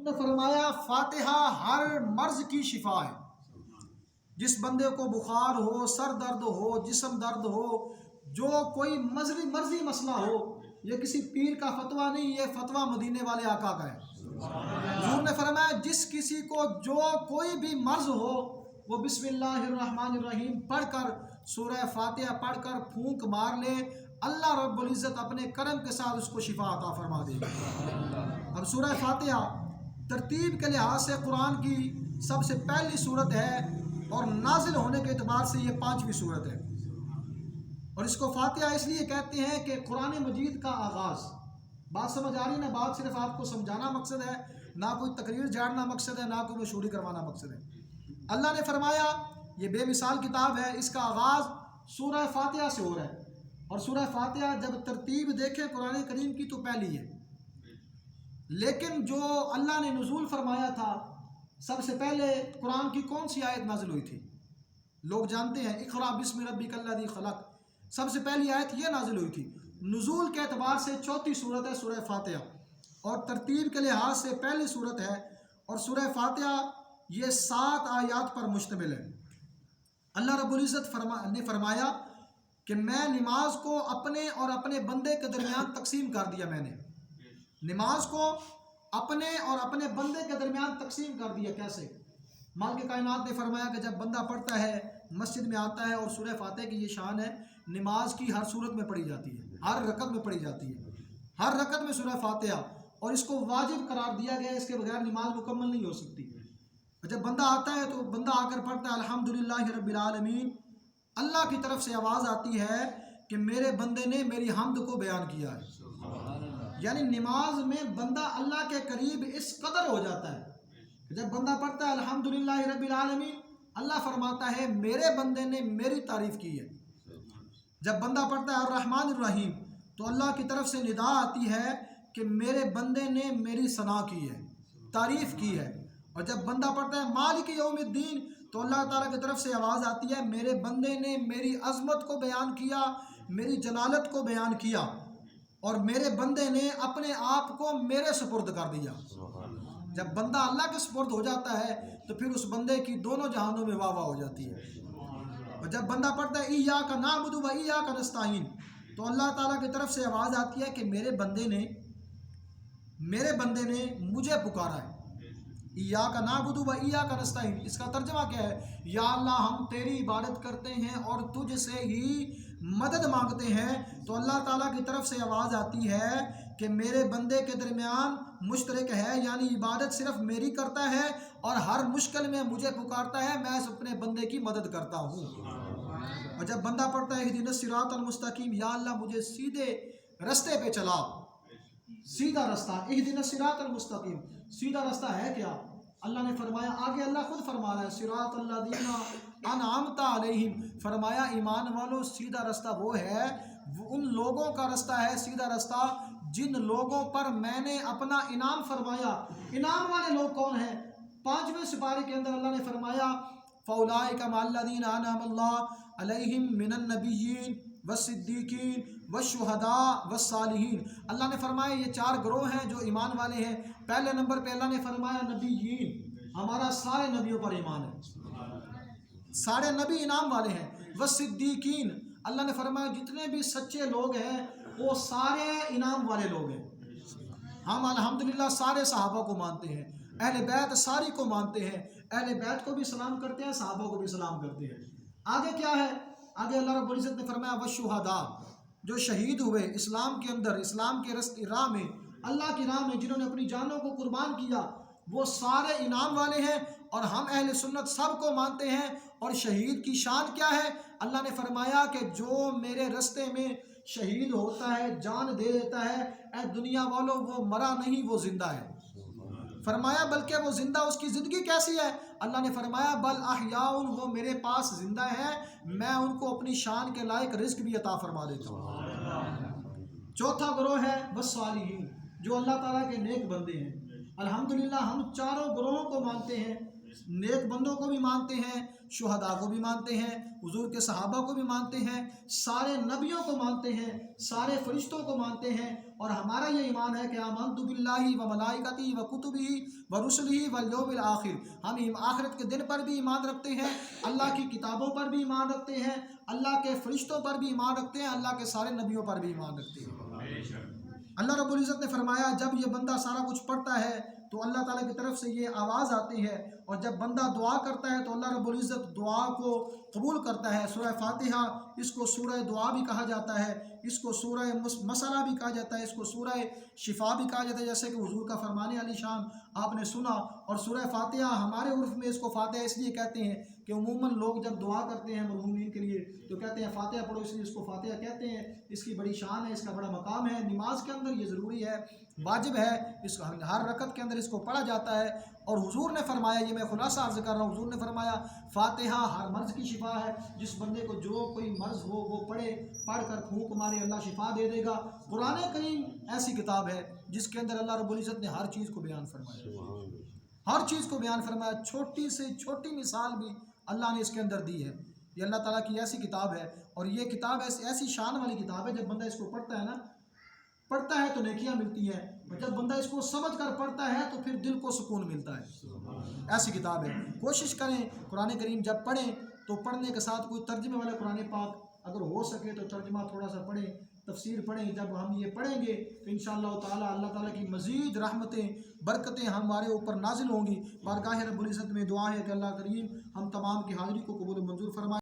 نے فرمایا فاتحہ ہر مرض کی شفا ہے۔ جس بندے کو بخار ہو، سر درد ہو، جسم درد ہو، جو کوئی مرضی مسئلہ ہو، یہ کسی پیر کا فتویٰ نہیں، یہ فتویٰ مدینے والے آقا کا ہے۔ حضور نے فرمایا جس کسی کو جو کوئی بھی مرض ہو وہ بسم اللہ الرحمن الرحیم پڑھ کر، سورہ فاتحہ پڑھ کر پھونک مار لے، اللہ رب العزت اپنے کرم کے ساتھ اس کو شفا عطا فرما دے گا۔ اب سورہ فاتحہ ترتیب کے لحاظ سے قرآن کی سب سے پہلی سورت ہے اور نازل ہونے کے اعتبار سے یہ 5ویں سورت ہے، اور اس کو فاتحہ اس لیے کہتے ہیں کہ قرآن مجید کا آغاز۔ بات سمجھ آ رہی نا؟ بات صرف آپ کو سمجھانا مقصد ہے، نہ کوئی تقریر جھاڑنا مقصد ہے، نہ کوئی مشہوری کروانا مقصد ہے۔ اللہ نے فرمایا یہ بے مثال کتاب ہے، اس کا آغاز سورہ فاتحہ سے ہو رہا ہے، اور سورہ فاتحہ جب ترتیب دیکھیں قرآن کریم کی تو پہلی ہے، لیکن جو اللہ نے نزول فرمایا تھا سب سے پہلے قرآن کی کون سی آیت نازل ہوئی تھی؟ لوگ جانتے ہیں، اقرأ بسم ربک الذی خلق، سب سے پہلی آیت یہ نازل ہوئی تھی۔ نزول کے اعتبار سے چوتھی صورت ہے سورہ فاتحہ، اور ترتیب کے لحاظ سے پہلی صورت ہے، اور سورہ فاتحہ یہ 7 آیات پر مشتمل ہے۔ اللہ رب العزت نے فرمایا کہ میں نماز کو اپنے اور اپنے بندے کے درمیان تقسیم کر دیا، میں نے نماز کو اپنے اور اپنے بندے کے درمیان تقسیم کر دیا۔ کیسے؟ مالک کائنات نے فرمایا کہ جب بندہ پڑھتا ہے، مسجد میں آتا ہے، اور سورہ فاتحہ کی یہ شان ہے، نماز کی ہر صورت میں پڑھی جاتی ہے، ہر رکعت میں پڑھی جاتی ہے، ہر رکعت میں سورہ فاتحہ، اور اس کو واجب قرار دیا گیا ہے، اس کے بغیر نماز مکمل نہیں ہو سکتی۔ جب بندہ آتا ہے تو بندہ آ کر پڑھتا ہے الحمدللہ رب العالمین، اللہ کی طرف سے آواز آتی ہے کہ میرے بندے نے میری حمد کو بیان کیا ہے۔ یعنی نماز میں بندہ اللہ کے قریب اس قدر ہو جاتا ہے، جب بندہ پڑھتا ہے الحمدللہ رب العالمین، اللہ فرماتا ہے میرے بندے نے میری تعریف کی ہے۔ جب بندہ پڑھتا ہے الرحمن الرحیم تو اللہ کی طرف سے ندا آتی ہے کہ میرے بندے نے میری ثنا کی ہے، تعریف کی ہے۔ اور جب بندہ پڑھتا ہے مالک یوم الدین تو اللہ تعالیٰ کی طرف سے آواز آتی ہے میرے بندے نے میری عظمت کو بیان کیا، میری جلالت کو بیان کیا، اور میرے بندے نے اپنے آپ کو میرے سپرد کر دیا۔ جب بندہ اللہ کے سپرد ہو جاتا ہے تو پھر اس بندے کی دونوں جہانوں میں واہ واہ ہو جاتی ہے۔ اور جب بندہ پڑھتا ہے ایاک نعبد و ایاک نستعین تو اللہ تعالیٰ کی طرف سے آواز آتی ہے کہ میرے بندے نے مجھے پکارا ہے۔ ایاک نعبد و ایاک نستعین، اس کا ترجمہ کیا ہے؟ یا اللہ ہم تیری عبادت کرتے ہیں اور تجھ سے ہی مدد مانگتے ہیں۔ تو اللہ تعالیٰ کی طرف سے آواز آتی ہے کہ میرے بندے کے درمیان مشترک ہے، یعنی عبادت صرف میری کرتا ہے اور ہر مشکل میں مجھے پکارتا ہے، میں اپنے بندے کی مدد کرتا ہوں۔ اور جب بندہ پڑھتا ہے اہدنا الصراط المستقیم، یا اللہ مجھے سیدھے رستے پہ چلا، سیدھا رستہ، اہدنا الصراط المستقیم، سیدھا رستہ ہے کیا؟ اللہ نے فرمایا، آگے اللہ خود فرما رہا ہے صراط الذین انعمت علیہم، فرمایا ایمان والو سیدھا رستہ وہ ہے، وہ ان لوگوں کا رستہ ہے، سیدھا رستہ جن لوگوں پر میں نے اپنا انعام فرمایا۔ انعام والے لوگ کون ہیں؟ 5ویں سپارے کے اندر اللہ نے فرمایا فَأُولَٰئِكَ مَعَ الَّذِينَ أَنْعَمَ اللَّهُ عَلَيْهِم مِّنَ النَّبِيِّينَ وَالصِّدِّيقِينَ وَالشُّهَدَاءِ وَالصَّالِحِينَ۔ اللہ نے فرمایا یہ 4 گروہ ہیں جو ایمان والے ہیں۔ پہلے نمبر پہ اللہ نے فرمایا نبیین، ہمارا سارے نبیوں پر ایمان ہے، سارے نبی انعام والے ہیں۔ وَالصِّدِّيقِينَ، اللہ نے فرمایا جتنے بھی سچے لوگ ہیں وہ سارے انعام والے لوگ ہیں۔ ہم الحمدللہ سارے صحابہ کو مانتے ہیں، اہل بیت ساری کو مانتے ہیں، اہل بیت کو بھی سلام کرتے ہیں، صحابہ کو بھی سلام کرتے ہیں۔ آگے کیا ہے؟ آگے اللہ رب العزت نے فرمایا والشہداء، جو شہید ہوئے اسلام کے اندر، اسلام کے راہ میں، اللہ کی راہ میں، جنہوں نے اپنی جانوں کو قربان کیا، وہ سارے انعام والے ہیں، اور ہم اہل سنت سب کو مانتے ہیں۔ اور شہید کی شان کیا ہے؟ اللہ نے فرمایا کہ جو میرے رستے میں شہید ہوتا ہے، جان دے دیتا ہے، اے دنیا والوں وہ مرا نہیں، وہ زندہ ہے۔ فرمایا بلکہ وہ زندہ، اس کی زندگی کیسی ہے؟ اللہ نے فرمایا بل احیاء، وہ میرے پاس زندہ ہے، میں ان کو اپنی شان کے لائق رزق بھی عطا فرما دیتا ہوں۔ چوتھا گروہ ہے والصالحین، جو اللہ تعالیٰ کے نیک بندے ہیں۔ الحمدللہ ہم چاروں گروہوں کو مانتے ہیں، نیک بندوں کو بھی مانتے ہیں، شہداء کو بھی مانتے ہیں، حضور کے صحابہ کو بھی مانتے ہیں، سارے نبیوں کو مانتے ہیں، سارے فرشتوں کو مانتے ہیں، اور ہمارا یہ ایمان ہے کہ آمنت باللہ و ملائکتہ و کتبہ و رسلہ والیوم الآخر، ہم آخرت کے دن پر بھی ایمان رکھتے ہیں، اللہ کی کتابوں پر بھی ایمان رکھتے ہیں، اللہ کے فرشتوں پر بھی ایمان رکھتے ہیں، اللہ کے سارے نبیوں پر بھی ایمان رکھتے ہیں۔ اللہ رب العزت نے فرمایا جب یہ بندہ سارا کچھ پڑھتا ہے تو اللہ تعالیٰ کی طرف سے یہ آواز آتی ہے، اور جب بندہ دعا کرتا ہے تو اللہ رب العزت دعا کو قبول کرتا ہے۔ سورہ فاتحہ اس کو سورہ دعا بھی کہا جاتا ہے، اس کو سورہ مسئلہ بھی کہا جاتا ہے، اس کو سورہ شفا بھی کہا جاتا ہے، جیسے کہ حضور کا فرمان علی شان آپ نے سنا۔ اور سورہ فاتحہ ہمارے عرف میں اس کو فاتحہ اس لیے کہتے ہیں کہ عموماً لوگ جب دعا کرتے ہیں مرحومین کے لیے تو کہتے ہیں فاتحہ پڑھو، اس لیے اس کو فاتحہ کہتے ہیں، اس کی بڑی شان ہے، اس کا بڑا مقام ہے، نماز کے اندر یہ ضروری ہے، واجب ہے، اس کو ہر رکعت کے اندر اس کو پڑھا جاتا ہے۔ اور حضور نے فرمایا، یہ میں خلاصہ عرض کر رہا ہوں، حضور نے فرمایا فاتحہ ہر مرض کی شفا ہے، جس بندے کو جو کوئی مرض ہو وہ پڑھ کر پھونک مارے اللہ شفا دے دے گا۔ قرآن کریم ایسی کتاب ہے جس کے اندر اللہ رب العزت نے ہر چیز کو بیان فرمایا، ہر چیز کو بیان فرمایا، چھوٹی سے چھوٹی مثال بھی اللہ نے اس کے اندر دی ہے۔ یہ اللہ تعالیٰ کی ایسی کتاب ہے، اور یہ کتاب ایسی شان والی کتاب ہے، جب بندہ اس کو پڑھتا ہے تو نیکیاں ملتی ہیں، اور جب بندہ اس کو سمجھ کر پڑھتا ہے تو پھر دل کو سکون ملتا ہے۔ ایسی کتاب ہے، کوشش کریں قرآن کریم جب پڑھیں تو پڑھنے کے ساتھ کوئی ترجمے والا قرآن پاک اگر ہو سکے تو ترجمہ تھوڑا سا پڑھیں، تفسیر پڑھیں۔ جب ہم یہ پڑھیں گے تو انشاءاللہ تعالی اللہ تعالیٰ کی مزید رحمتیں برکتیں ہمارے اوپر نازل ہوں گی۔ بارگاہ رب العزت میں دعا ہے کہ اللہ کریم ہم تمام کی حاضری کو قبول و منظور فرمائے۔